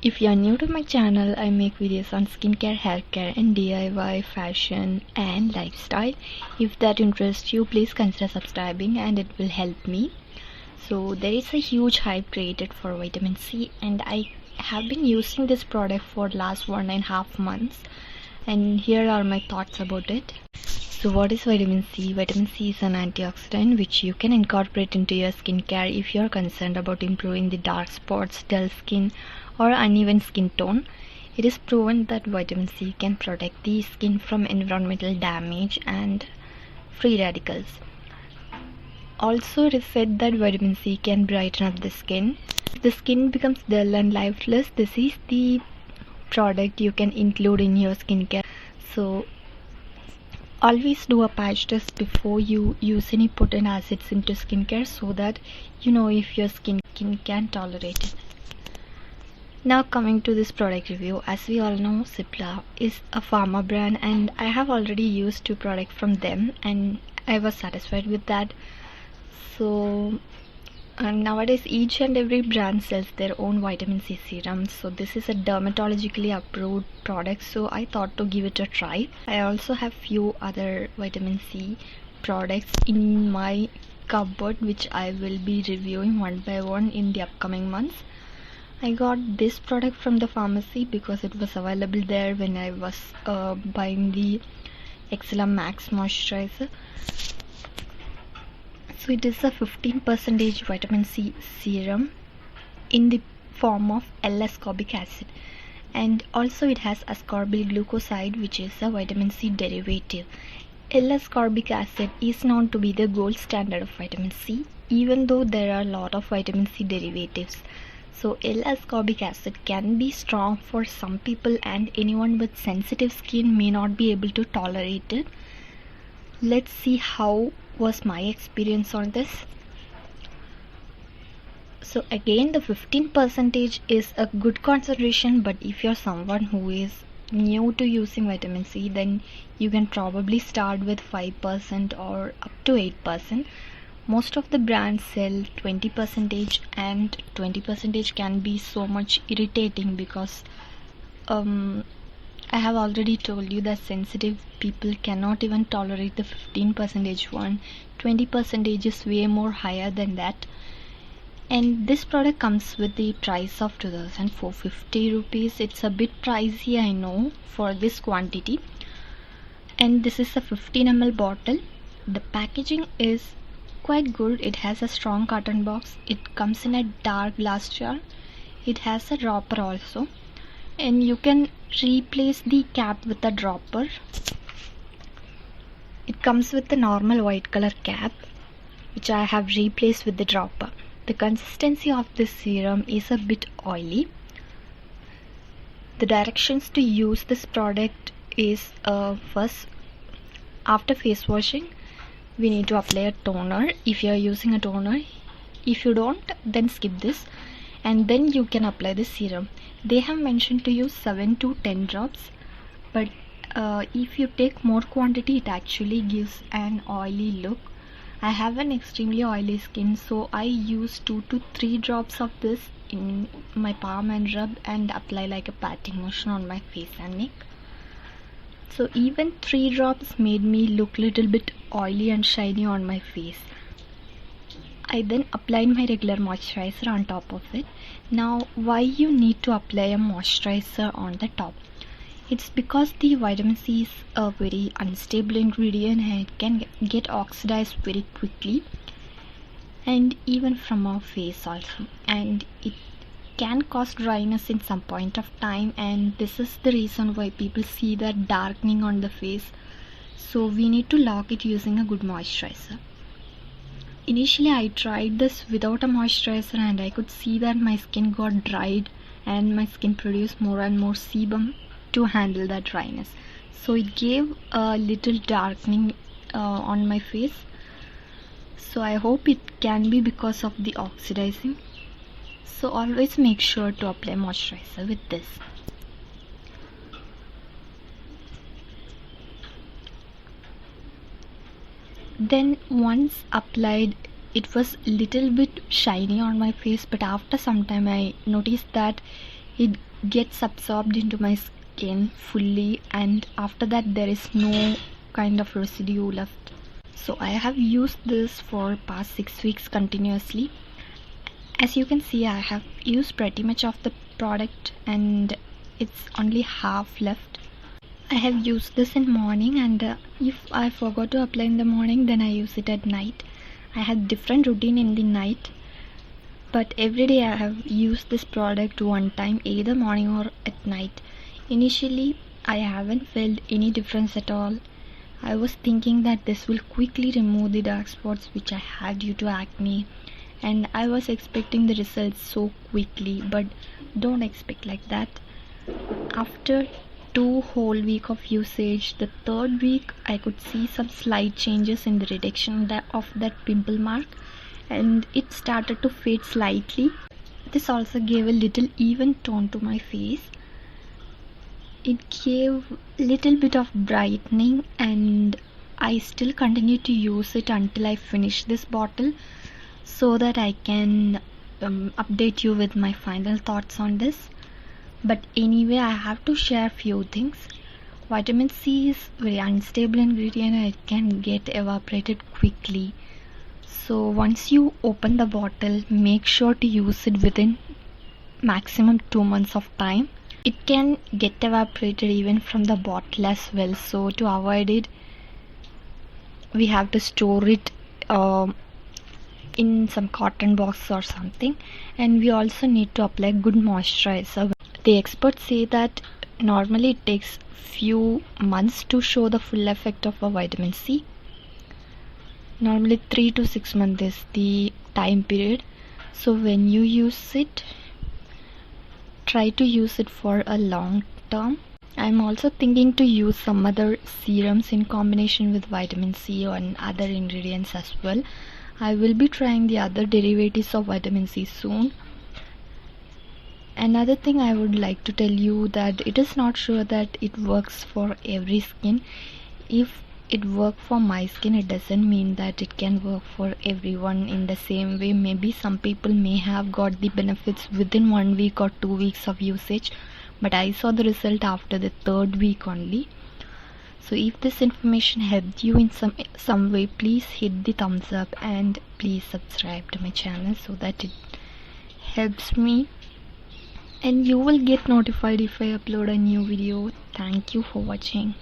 If you are new to my channel, I make videos on skincare, haircare and DIY, fashion and lifestyle. If that interests you, please consider subscribing and it will help me. So there is a huge hype created for vitamin C, and I have been using this product for last 1.5 months, and here are my thoughts about it. So what is vitamin C? Vitamin C is an antioxidant which you can incorporate into your skincare if you are concerned about improving the dark spots, dull skin or uneven skin tone. It is proven that vitamin C can protect the skin from environmental damage and free radicals. Also, it is said that vitamin C can brighten up the skin. If the skin becomes dull and lifeless, this is the product you can include in your skincare. So always do a patch test before you use any potent acids into skincare, so that you know if your skin can tolerate it. Now coming to this product review, as we all know, Cipla is a pharma brand and I have already used 2 products from them and I was satisfied with that. So nowadays each and every brand sells their own vitamin C serum, so this is a dermatologically approved product, so I thought to give it a try. I also have few other vitamin C products in my cupboard which I will be reviewing one by one in the upcoming months. I got this product from the pharmacy because it was available there when I was buying the Excella Max moisturizer. So it is a 15% vitamin C serum in the form of L-ascorbic acid, and also it has ascorbyl glucoside, which is a vitamin C derivative. L-ascorbic acid is known to be the gold standard of vitamin C, even though there are a lot of vitamin C derivatives. So L-ascorbic acid can be strong for some people and anyone with sensitive skin may not be able to tolerate it. Let's see how was my experience on this. So again, the 15% is a good concentration, but if you're someone who is new to using vitamin C, then you can probably start with 5% or up to 8%. Most of the brands sell 20%, and 20% can be so much irritating because I have already told you that sensitive people cannot even tolerate the 15% one. 20% is way more higher than that. And this product comes with the price of 2,450 rupees. It's a bit pricey, I know, for this quantity. And this is a 15 ml bottle. The packaging is quite good. It has a strong carton box. It comes in a dark glass jar. It has a dropper also, and you can replace the cap with a dropper. It comes with the normal white color cap, which I have replaced with the dropper. The consistency of this serum is a bit oily. The directions to use this product is first, after face washing, we need to apply a toner if you are using a toner. If you don't, then skip this, and then you can apply the serum. They have mentioned to use 7 to 10 drops, but if you take more quantity, it actually gives an oily look. I have an extremely oily skin, so I use 2 to 3 drops of this in my palm and rub and apply like a patting motion on my face and neck. So even 3 drops made me look little bit oily and shiny on my face. I then applied my regular moisturizer on top of it. Now, why you need to apply a moisturizer on the top? It's because the vitamin C is a very unstable ingredient and it can get oxidized very quickly, and even from our face also, and it can cause dryness in some point of time, and this is the reason why people see that darkening on the face. So we need to lock it using a good moisturizer. Initially I tried this without a moisturizer and I could see that my skin got dried and my skin produced more and more sebum to handle that dryness. So it gave a little darkening on my face. So I hope it can be because of the oxidizing. So always make sure to apply moisturizer with this. Then once applied, it was little bit shiny on my face, but after some time I noticed that it gets absorbed into my skin fully, and after that there is no kind of residue left. So I have used this for past 6 weeks continuously. As you can see, I have used pretty much of the product and it's only half left. I have used this in morning, and if I forgot to apply in the morning, then I use it at night. I had different routine in the night, but every day I have used this product one time, either morning or at night. Initially I haven't felt any difference at all. I was thinking that this will quickly remove the dark spots which I had due to acne, and I was expecting the results so quickly, but don't expect like that. After 2 whole week of usage, the 3rd week I could see some slight changes in the reduction of that pimple mark, and it started to fade slightly. This also gave a little even tone to my face. It gave little bit of brightening, and I still continue to use it until I finish this bottle, so that I can update you with my final thoughts on this. But anyway, I have to share few things. Vitamin C is very unstable ingredient and it can get evaporated quickly. So once you open the bottle, make sure to use it within maximum 2 months of time. It can get evaporated even from the bottle as well, so to avoid it, we have to store it in some cotton box or something, and we also need to apply good moisturizer. The experts say that normally it takes few months to show the full effect of a vitamin C. Normally 3 to 6 months is the time period. So when you use it, try to use it for a long term. I'm also thinking to use some other serums in combination with vitamin C and other ingredients as well. I will be trying the other derivatives of vitamin C soon. Another thing I would like to tell you that it is not sure that it works for every skin. If it worked for my skin, it doesn't mean that it can work for everyone in the same way. Maybe some people may have got the benefits within 1 week or 2 weeks of usage, but I saw the result after the 3rd week only. So if this information helped you in some way, please hit the thumbs up and please subscribe to my channel so that it helps me, and you will get notified if I upload a new video. Thank you for watching.